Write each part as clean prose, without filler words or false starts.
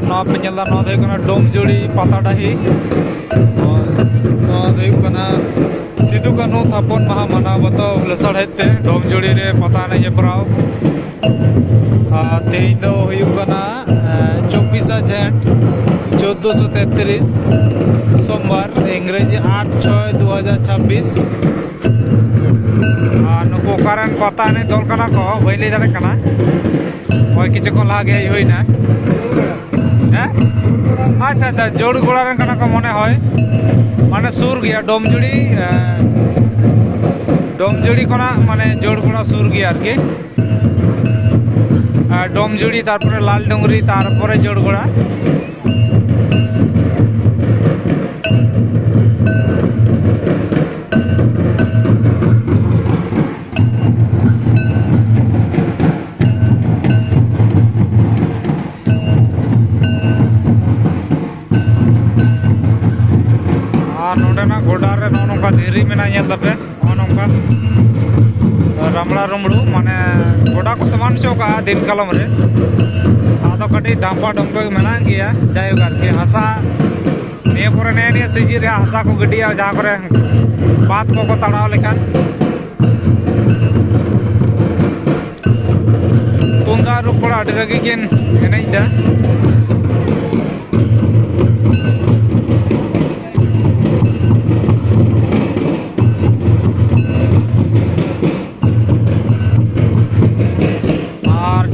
पे नेला डोमजुड़ी पाताडाही सिदु कानू थापन महा माना बतो लसाड़ते डोमजुड़ी रे पता नहीं पड़ाव तेज दो 24 झेंट 1433 सोमवार इंग्रेजी 8/6/2026 नुको कारण पता नहीं दल कना को बैले दारे कना ओय किछु को लागे होइना अच्छा अच्छा जोड़ गोड़ा रन कना को मने होय माने सुर गया डोमजुड़ी कोना माने जोड़ गोड़ा सुर गया आरके डोमजुड़ी तारपरे लाल डोंगरी तारपरे जोड़ गोड़ा नोडेना गोडारे नौका धीरी मेना पे नौका रमड़ा रमड़ू माने गोडा को समान चौका दिन कलम रे आदो कटी डांपा डंपा मेना गया जायग आरके हसा निये परे ने सीजी रे हसा को गडिया जहाँ करे बात को तड़ाव लेकान तुंदा रुपड़ा अड़ी रगी किन एनेज दा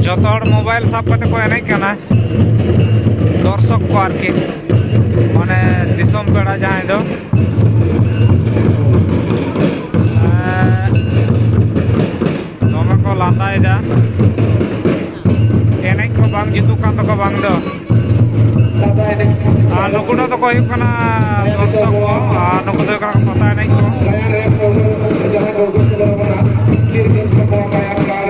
जोतोड़ मोबाइल साब करते को एने कना दर्शक को आरके माने दिसम पेड़ा जहां दो दोमे को लांदाय दा एने को बांग जितु कान तो को बांग दो नुकुडा तो कोई कना दर्शक को नुकु दो कना पता नहीं को जहां को चिरकिन से को काया कार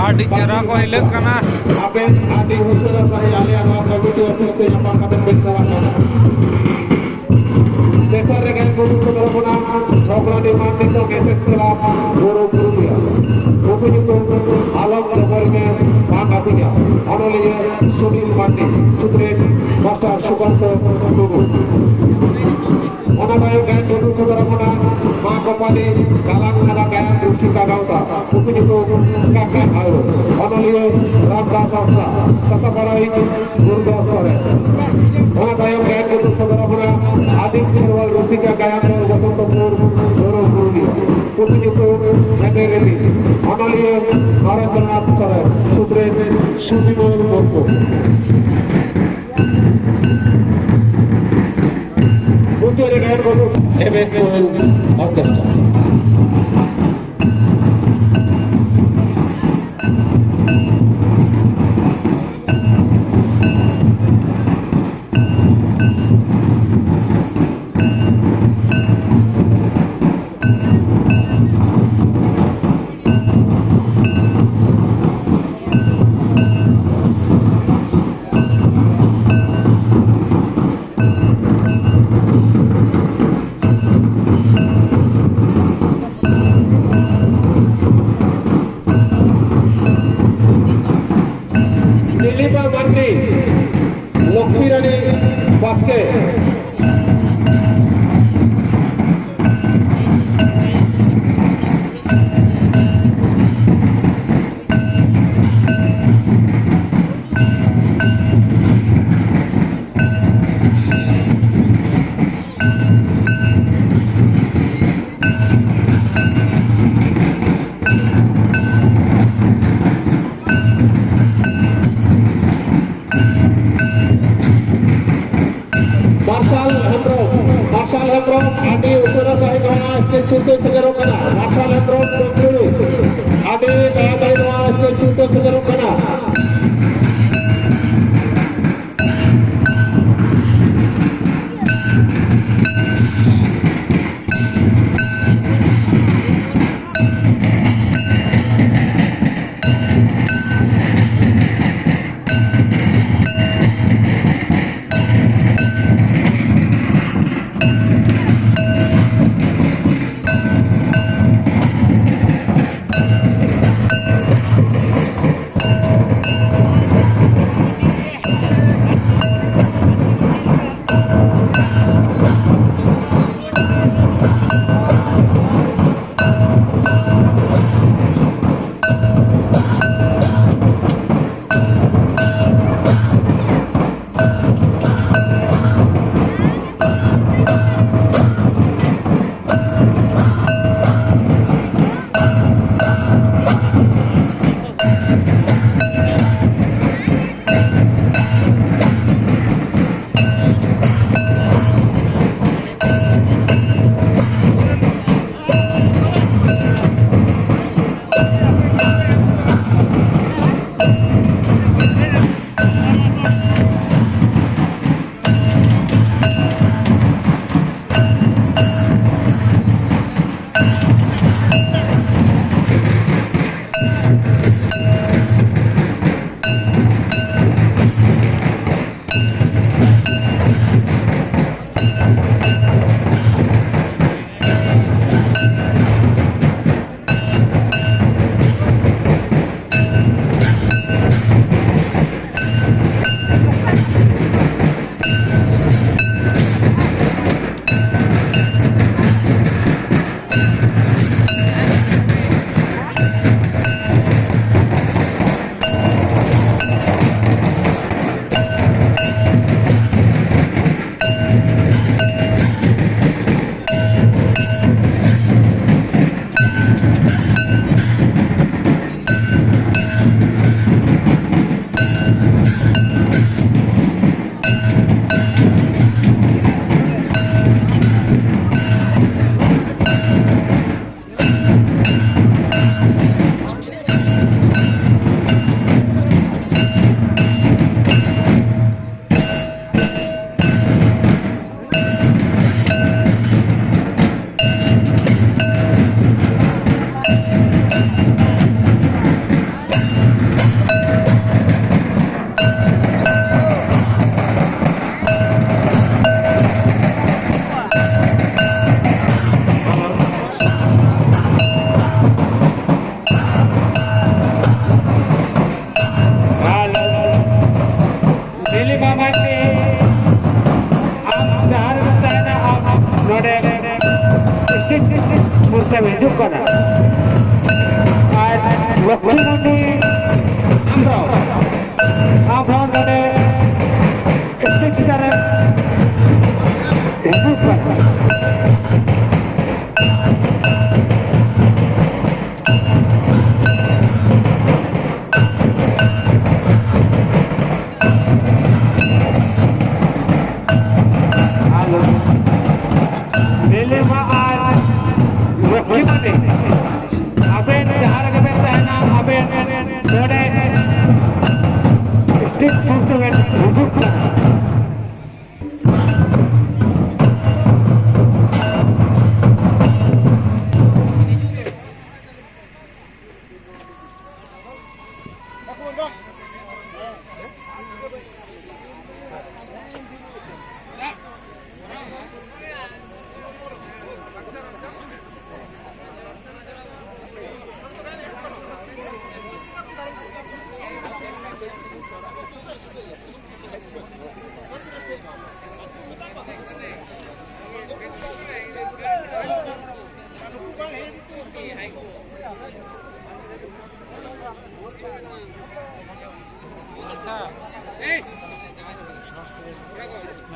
आडी चरा को इलक कना आबेन आडी हुसरा सही आले आना कमिटी ऑफिस ते यपा कदम बेचरा कना देशा रे गन को सुदर बना छोकरा दे मानती सो केसेस क्लब गोरो पुरुलिया ओपनी को आलम जबर में मां गातिया अनोलिया सुनील मांडी सुप्रीम मास्टर सुकांत गुरु ओनाबाय गन को सुदर बना मां कपाली गालांग खाना गन रुशिका गावता ओपनी को काका आयो अनोलिया रामदास आसरा सताबराई गुरुदास सरे ओनाबाय गन को सुदर बना आदित्य खेरवाल रुशिका गायन वसंतपुर गोरो पुरुलिया ओपनी को हेडे रेली अनोलिया नरेंद्रनाथ सरे सुप्रीम सुजीवन बोको उच्चरे गायन को एवेंटुअल ऑर्केस्ट्रा लक्ष्मी रानी बास्के मार्शल हेम्ब्रम आदि उसरा साहिब स्टेज सुतो segera kana Marshal Andro dulu ade kaya dari doa stage suto segera kana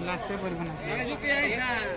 last पर बना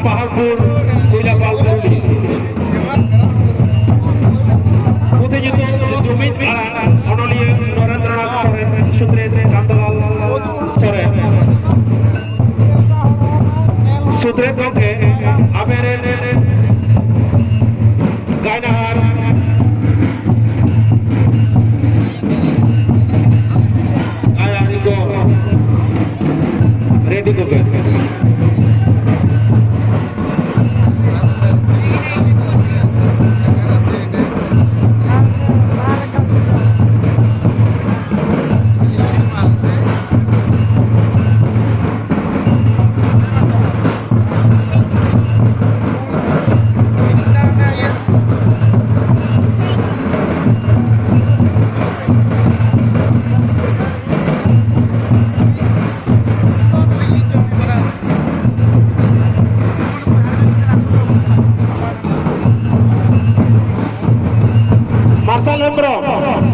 পাহাড়পুর কৈলাপাল পুরুলি প্রতিযোগিত জমিন ভাড়া অনলীয় নরেন্দ্রনাথ সরেন সূত্রে কান্তলাল সরেন সূত্রের পক্ষে আবেরের গায়নাহার रेडी को Marcel Lembro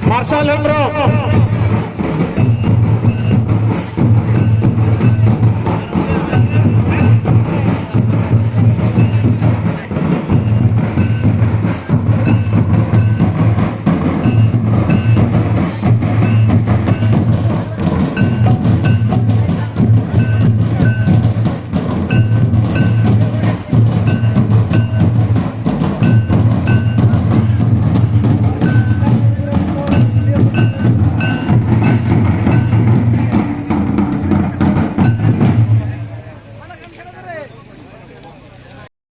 Marcel Lembro